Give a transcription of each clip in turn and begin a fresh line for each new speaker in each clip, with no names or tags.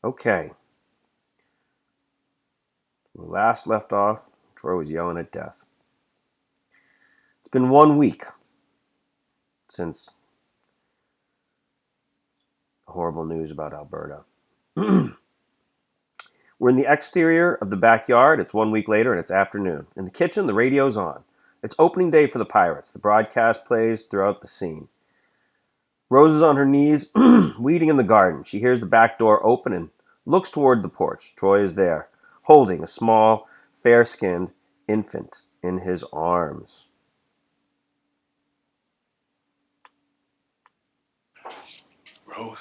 Okay. When we last left off, Troy was yelling at death. It's been 1 week since the horrible news about Alberta. We're in the exterior of the backyard. It's 1 week later and it's afternoon. In the kitchen, the radio's on. It's opening day for the Pirates. The broadcast plays throughout the scene. Rose is on her knees, weeding in the garden. She hears the back door open and looks toward the porch. Troy is there, holding a small, fair-skinned infant in his arms.
Rose,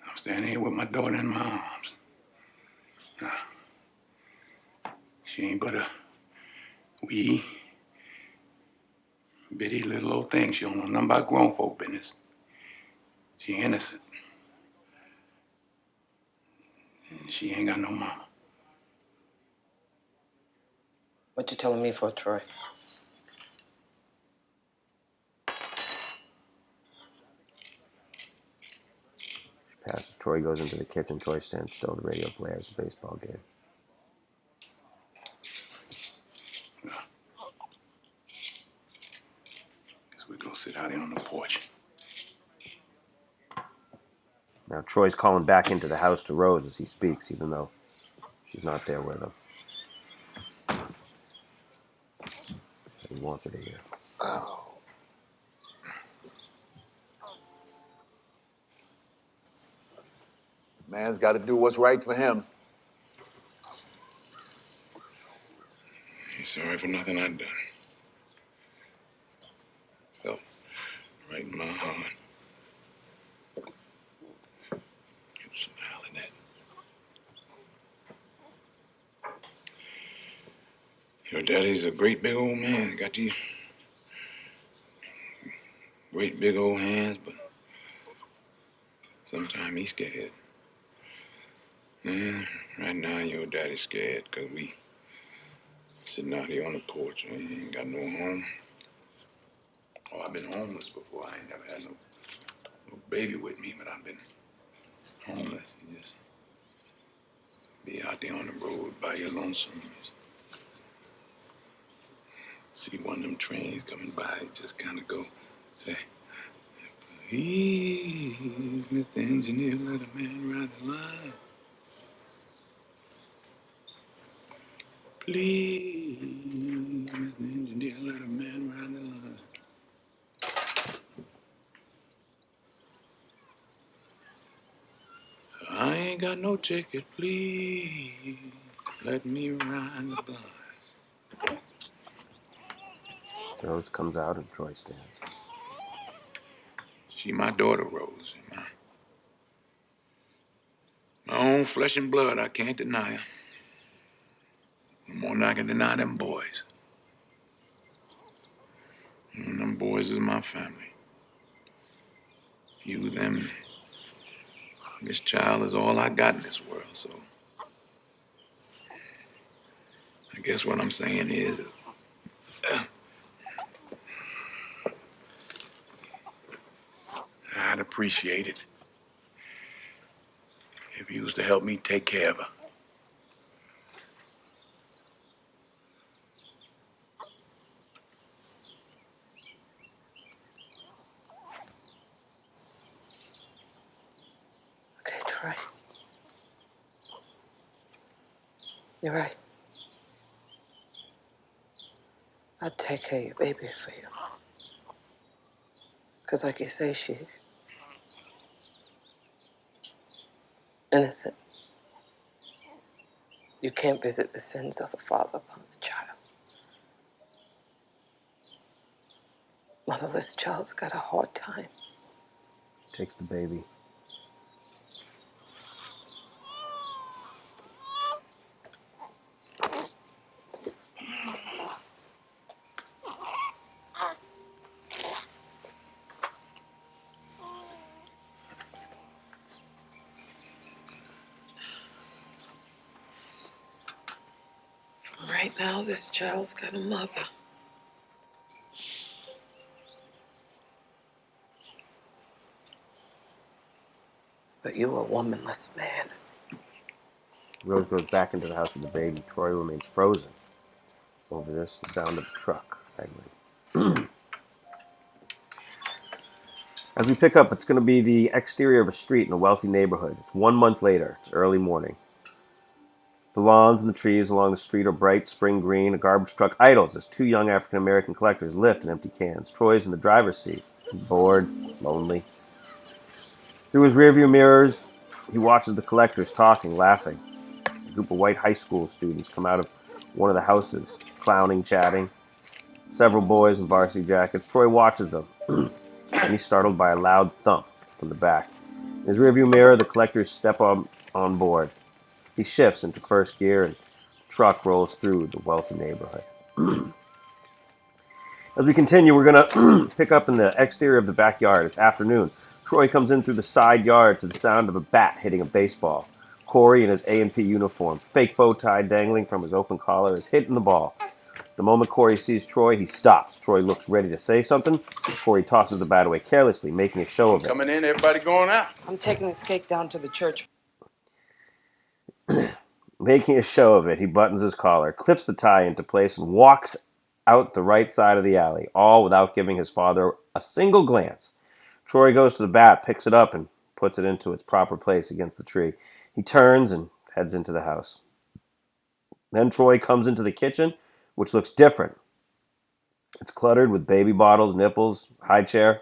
I'm standing here with my daughter in my arms. Now, she ain't but a wee, bitty little old thing. She don't know nothing about grown folk business. She innocent. And she ain't got no mama.
What you telling me for, Troy?
Passes. Troy goes into the kitchen. Troy stands still. The radio blares the baseball game.
Guess we go sit out here on the porch.
Now Troy's calling back into the house to Rose as he speaks, even though she's not there with him. He wants her to hear.
Oh. Man's got to do what's right for him.
Ain't sorry for nothing I've done. Felt right in my heart. You smiling at. Your daddy's a great big old man. Got these great big old hands, but sometimes he's scared. Yeah, right now your daddy's scared because we sitting out here on the porch. We ain't got no home. Oh, I've been homeless before. I ain't never had no baby with me, but I've been homeless. You just be out there on the road by your lonesome. See one of them trains coming by, just kind of go, say, please, Mr. Engineer, let a man ride the line. Please, Mr. Engineer, let a man ride the line. I ain't got no ticket, please. Let me ride the bus.
Rose comes out and Troy stands.
She my daughter, Rose. My own flesh and blood, I can't deny her. No more than I can deny them boys. And them boys is my family. You, them, this child is all I got in this world, so I guess what I'm saying is I'd appreciate it if you was to help me take care of her.
Okay, Troy. You're right. I'll take care of your baby for you. Because like you say, she's innocent. You can't visit the sins of the father upon the child. Motherless child's got a hard time.
Takes the baby.
Right now, this child's got a mother. But you a womanless man.
Rose goes back into the house with the baby. Troy remains frozen. Over this, the sound of a truck idling. As we pick up, it's going to be the exterior of a street in a wealthy neighborhood. It's 1 month later. It's early morning. The lawns and the trees along the street are bright spring green. A garbage truck idles as two young African American collectors lift and empty cans. Troy's in the driver's seat. He's bored, lonely. Through his rearview mirrors, he watches the collectors talking, laughing. A group of white high school students come out of one of the houses, clowning, chatting. Several boys in varsity jackets. Troy watches them, and he's startled by a loud thump from the back. In his rearview mirror, the collectors step on board. He shifts into first gear, and the truck rolls through the wealthy neighborhood. As we continue, we're going to pick up in the exterior of the backyard. It's afternoon. Troy comes in through the side yard to the sound of a bat hitting a baseball. Corey, in his A&P uniform, fake bow tie dangling from his open collar, is hitting the ball. The moment Corey sees Troy, he stops. Troy looks ready to say something. Corey tosses the bat away carelessly, making a show of it.
Coming in, everybody going out.
I'm taking this cake down to the church.
Making a show of it, he buttons his collar, clips the tie into place, and walks out the right side of the alley, all without giving his father a single glance. Troy goes to the bat, picks it up, and puts it into its proper place against the tree. He turns and heads into the house. Then Troy comes into the kitchen, which looks different. It's cluttered with baby bottles, nipples, high chair,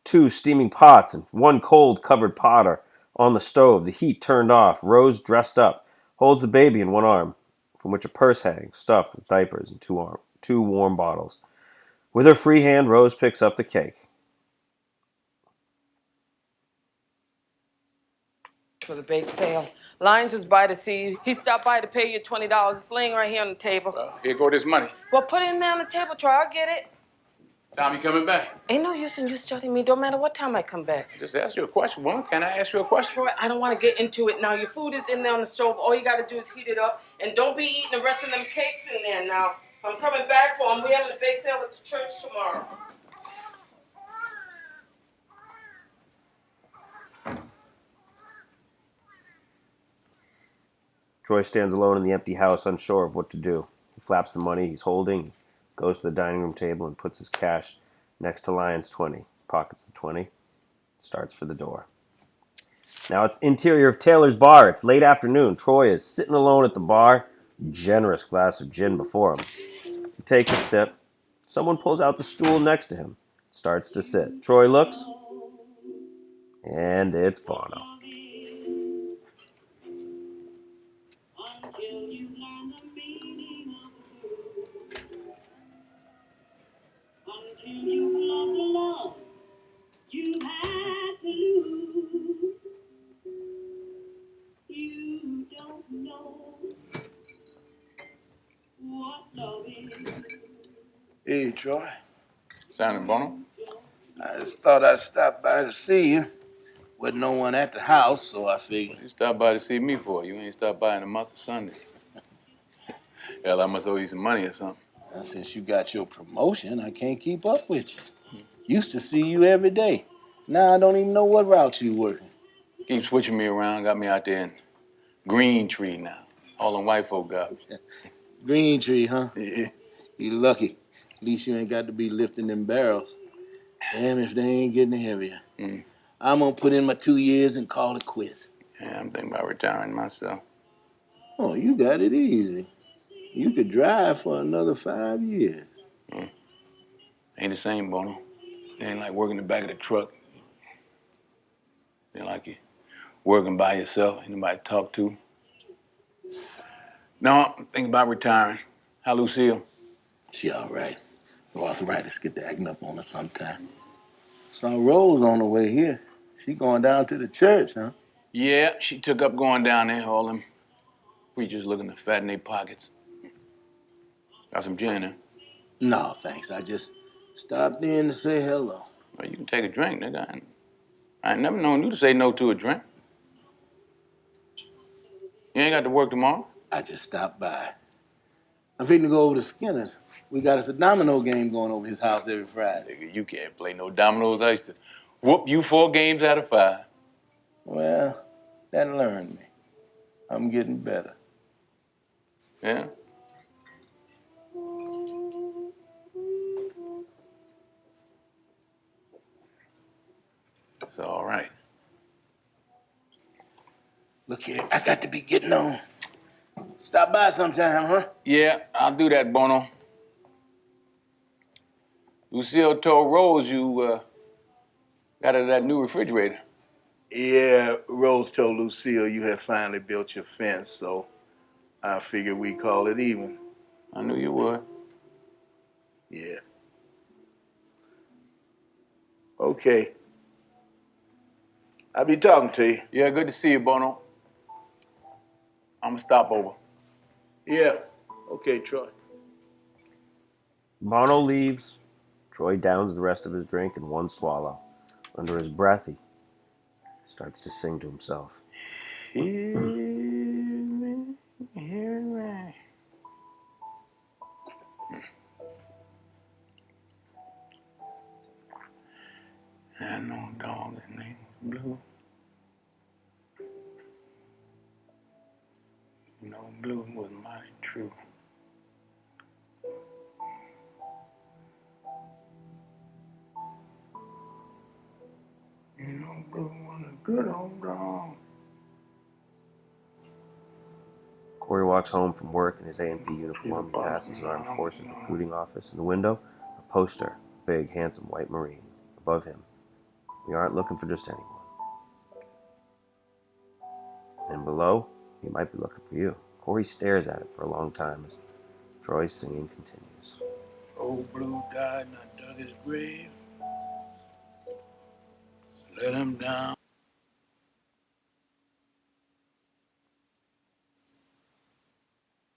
two steaming pots, and one cold covered pot are on the stove, the heat turned off. Rose, dressed up, holds the baby in one arm, from which a purse hangs, stuffed with diapers and two warm bottles. With her free hand, Rose picks up the cake.
For the bake sale. Lyons is by to see you. He stopped by to pay you $20. It's laying right here on the table.
Here go this money.
Well, put it in there on the table, Troy. I'll get it.
Time you coming back?
Ain't no use in you studying me. Don't matter what time I come back.
Just ask you a question, woman. Can I ask you a question?
Troy, I don't want to get into it now. Your food is in there on the stove. All you got to do is heat it up. And don't be eating the rest of them cakes in there now. I'm coming back for them. We're having a bake sale at the church tomorrow.
Troy stands alone in the empty house, unsure of what to do. He flaps the money he's holding, goes to the dining room table, and puts his cash next to Lyon's 20. Pockets the 20, starts for the door. Now it's interior of Taylor's bar. It's late afternoon. Troy is sitting alone at the bar, generous glass of gin before him. He takes a sip. Someone pulls out the stool next to him, starts to sit. Troy looks, and it's Bono.
Hey, Troy.
Sounding Bono?
I just thought I'd stop by to see you. Wasn't no one at the house, so I figured.
You stopped by to see me for. You ain't stopped by in a month of Sundays. Hell, I must owe you some money or something.
Now, since you got your promotion, I can't keep up with you. Used to see you every day. Now I don't even know what route you working.
Keep switching me around. Got me out there in Green Tree now. All them white folk garbage.
Green Tree, huh?
Yeah.
You lucky. At least you ain't got to be lifting them barrels. Damn if they ain't getting heavier.
Mm.
I'm gonna put in my 2 years and call it quits.
Yeah, I'm thinking about retiring myself.
Oh, you got it easy. You could drive for another 5 years.
Ain't the same, Bono. It ain't like working the back of the truck. Ain't like you working by yourself. Ain't nobody to talk to. No, I'm thinking about retiring. How Lucille?
She all right. The arthritis get to acting up on her sometime. Saw Rose on the way here. She going down to the church, huh?
Yeah, she took up going down there. All them preachers looking to fatten their pockets. Got some gin, huh?
No, thanks. I just stopped in to say hello.
Well, you can take a drink, nigga. I ain't never known you to say no to a drink. You ain't got to work tomorrow?
I just stopped by. I'm fitting to go over to Skinner's. We got us a domino game going over his house every Friday.
Nigga, you can't play no dominoes. I used to whoop you 4 games out of 5.
Well, that learned me. I'm getting better.
Yeah? It's all right.
Look here, I got to be getting on. Stop by sometime, huh?
Yeah, I'll do that, Bono. Lucille told Rose you got her that new refrigerator.
Yeah, Rose told Lucille you had finally built your fence, so I figured we'd call it even.
I knew you would.
Yeah. Okay. I'll be talking to you.
Yeah, good to see you, Bono. I'm gonna stop over.
Yeah. Okay, Troy.
Bono leaves. Troy downs the rest of his drink in one swallow. Under his breath, he starts to sing to himself.
Hear me, hear me. I know a dog that named Blue. You know, Blue was mighty true. You know, Blue was a good old dog.
Corey walks home from work in his A&P uniform and passes an armed forces recruiting office. In the window, a poster, a big, handsome white Marine. Above him, we aren't looking for just anyone. And below, he might be looking for you. Corey stares at it for a long time as Troy's singing continues.
Old Blue died and I dug his grave. Let him down.